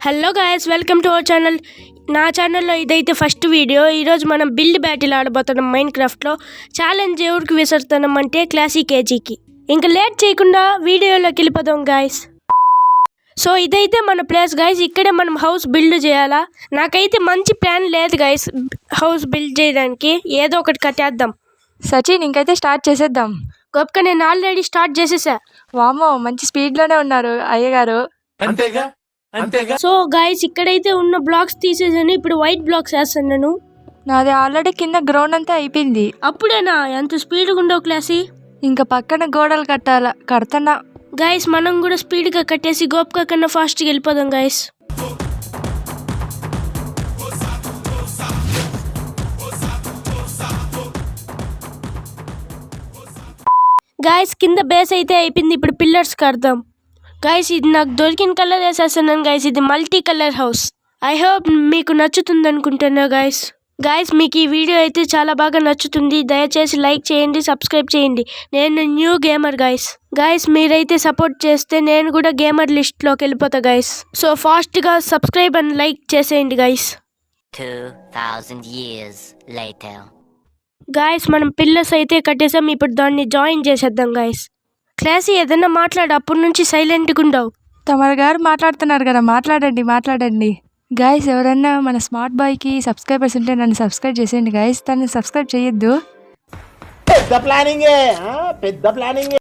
Hello guys, welcome to our channel. నా ఛానల్లో ఇదైతే ఫస్ట్ వీడియో. ఈరోజు మనం బిల్డ్ బ్యాటిల్ ఆడబోతున్నాం మైన్క్రాఫ్ట్లో. ఛాలెంజ్ ఎవరికి విసురుతున్నాం అంటే క్లాసీ కేజీకి. ఇంకా లేట్ చేయకుండా వీడియోలోకి వెళ్ళిపోదాం గాయస్. సో ఇదైతే మన ప్లేస్ గాయస్. ఇక్కడే మనం హౌస్ బిల్డ్ చేయాలా. నాకైతే మంచి ప్లాన్ లేదు గాయస్ హౌస్ బిల్డ్ చేయడానికి. ఏదో ఒకటి కట్టేద్దాం. సచిన్, ఇంకైతే స్టార్ట్ చేసేద్దాం. గొప్పగా నేను ఆల్రెడీ స్టార్ట్ చేసేసా. వామో, మంచి స్పీడ్లోనే ఉన్నారు అయ్యగారు. సో గాయస్, ఇక్కడైతే ఉన్న బ్లాక్స్ తీసేసాను. ఇప్పుడు వైట్ బ్లాక్స్ వేస్తున్నాను. నాది ఆల్రెడీ కింద గ్రౌండ్ అంతా అయిపోయింది. అప్పుడేనా ఎంత స్పీడ్గా ఉండవు క్లాసీ? ఇంకా పక్కన గోడలు కడుతున్నా. గాయస్, మనం కూడా స్పీడ్గా కట్టేసి గోప్కా కన్నా ఫాస్ట్గా వెళ్ళిపోదాం గాయస్. గాయస్, కింద బేస్ అయితే అయిపోయింది. ఇప్పుడు పిల్లర్స్ కడదాం. గాయస్, ఇది నాకు దొరికిన కలర్ వేసేస్తున్నాను గాయస్. ఇది multi colour house. I hope మీకు నచ్చుతుంది అనుకుంటున్నా గాయస్. గాయస్, మీకు ఈ వీడియో అయితే చాలా బాగా నచ్చుతుంది. దయచేసి లైక్ చేయండి, సబ్స్క్రైబ్ చేయండి. నేను న్యూ గేమర్ గాయస్. గాయస్, మీరైతే సపోర్ట్ చేస్తే నేను కూడా గేమర్ లిస్ట్లోకి వెళ్ళిపోతా గాయస్. సో ఫాస్ట్గా సబ్స్క్రైబ్ అండ్ లైక్ చేసేయండి గాయస్. 2000 years later. గాయస్, మనం పిల్లర్స్ అయితే కట్టేసాం. ఇప్పుడు దాన్ని జాయిన్ చేసేద్దాం గాయస్. క్లాసీ, ఏదన్నా మాట్లాడు. అప్పటి నుంచి సైలెంట్గా ఉండవు. తమరు గారు మాట్లాడుతున్నారు కదా, మాట్లాడండి. గాయస్, ఎవరన్నా మన స్మార్ట్ బాయ్కి సబ్స్క్రైబర్స్ ఉంటే నన్ను సబ్స్క్రైబ్ చేసేయండి గాయస్. తను సబ్స్క్రైబ్ చేయొద్దు. పెద్ద ప్లానింగే.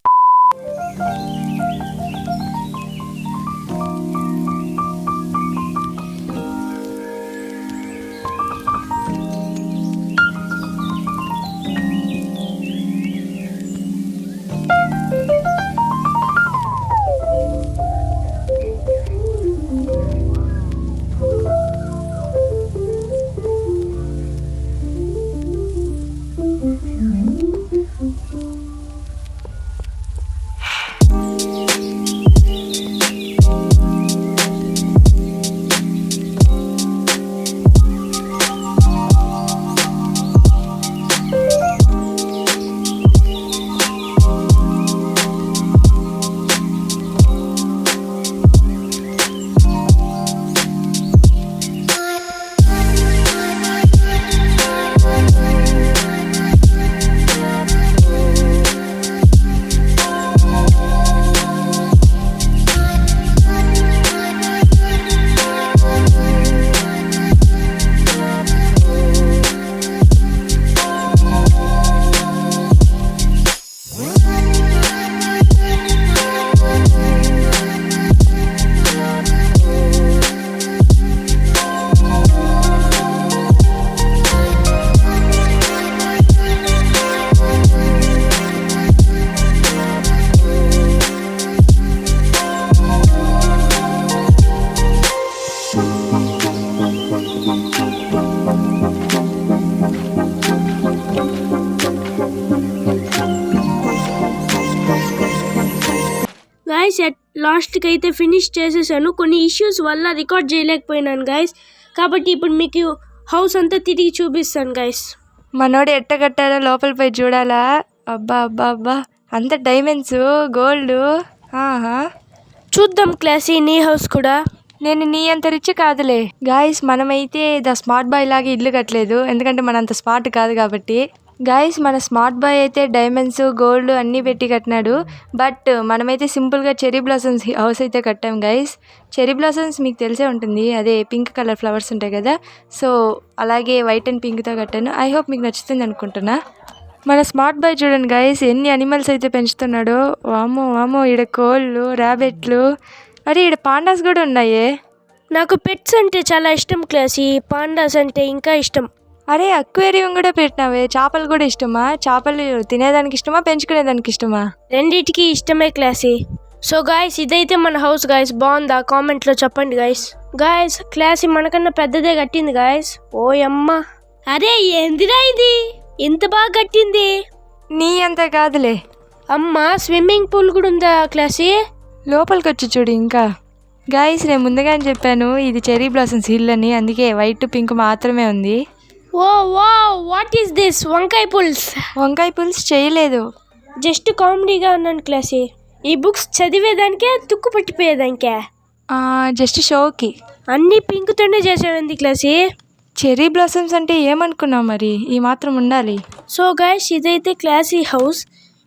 గాయస్, లాస్ట్కి అయితే ఫినిష్ చేసేసాను. కొన్ని ఇష్యూస్ వల్ల రికార్డ్ చేయలేకపోయినాను గాయస్. కాబట్టి ఇప్పుడు మీకు హౌస్ అంతా తిరిగి చూపిస్తాను గాయస్. మనోడు ఎట్ట కట్టారో లోపల పోయి చూడాలా. అబ్బా, అంత డైమండ్స్, గోల్డ్. చూద్దాం క్లాసీ, నీ హౌస్ కూడా. నేను నీ అంత రిచ్ కాదులే గాయస్. మనమైతే ద స్మార్ట్ బాయ్ లాగా ఇల్లు కట్టలేదు, ఎందుకంటే మన అంత స్మార్ట్ కాదు కాబట్టి. గాయస్, మన స్మార్ట్ బాయ్ అయితే డైమండ్స్, గోల్డ్ అన్నీ పెట్టి కట్టినాడు. బట్ మనమైతే సింపుల్గా చెరీ బ్లాసమ్స్ హౌస్ అయితే కట్టాం గాయస్. చెరీ బ్లాసమ్స్ మీకు తెలిసే ఉంటుంది, అదే పింక్ కలర్ ఫ్లవర్స్ ఉంటాయి కదా. సో అలాగే వైట్ అండ్ పింక్తో కట్టాను. ఐ హోప్ మీకు నచ్చుతుంది అనుకుంటున్నా. మన స్మార్ట్ బాయ్ చూడండి గాయస్, ఎన్ని అనిమల్స్ అయితే పెంచుతున్నాడో. వామో, ఈడ కోళ్ళు, ర్యాబెట్లు, అరే ఈడ పాండాస్ కూడా ఉన్నాయే. నాకు పెట్స్ అంటే చాలా ఇష్టం క్లాసీ. పాండాస్ అంటే ఇంకా ఇష్టం. అరే అక్వేరియం కూడా పెట్టినావే. చేపలు కూడా ఇష్టమా? చేపలు తినేదానికి ఇష్టమా, పెంచుకునేదానికి ఇష్టమా? రెండిటికి ఇష్టమే క్లాసీ. సో గాయస్, ఇదైతే మన హౌస్ గాయస్. బాగుందా? కామెంట్లో చెప్పండి గాయస్. గాయస్, క్లాసీ మనకన్నా పెద్దదే కట్టింది గాయస్. ఓ అమ్మ, అరే ఏందిరా ఇది ఇంత బాగా కట్టింది? నీ అంత కాదులే. అమ్మ, స్విమ్మింగ్ పూల్ కూడా ఉందా క్లాసీ? లోపలికి వచ్చి చూడు. ఇంకా గాయస్, నేను ముందుగానే చెప్పాను ఇది చెరీ బ్లాసమ్స్ హిల్ అని, అందుకే వైట్ పింక్ మాత్రమే ఉంది. ఓ వావ్, వాట్ ఈస్ దిస్? వంకాయ పుల్స్ చేయలేదు, జస్ట్ కామెడీగా ఉన్నాను క్లాసీ. ఈ బుక్స్ చదివేదానికే తుక్కు పట్టిపోయేదానికే. జస్ట్ షోకి. అన్నీ పింక్తోనే చేసావు క్లాసీ. చెర్రీ బ్లాసమ్స్ అంటే ఏమనుకున్నావు మరి, ఈ మాత్రం ఉండాలి. సో గైస్ ఇదైతే క్లాసీ హౌస్.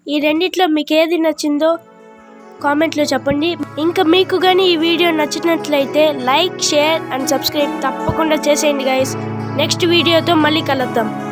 ఈ రెండిట్లో మీకు ఏది నచ్చిందో కామెంట్లో చెప్పండి. ఇంకా మీకు కానీ ఈ వీడియో నచ్చినట్లయితే లైక్, షేర్ అండ్ సబ్స్క్రైబ్ తప్పకుండా చేసేయండి గైస్. నెక్స్ట్ వీడియోతో మళ్ళీ కలుద్దాం.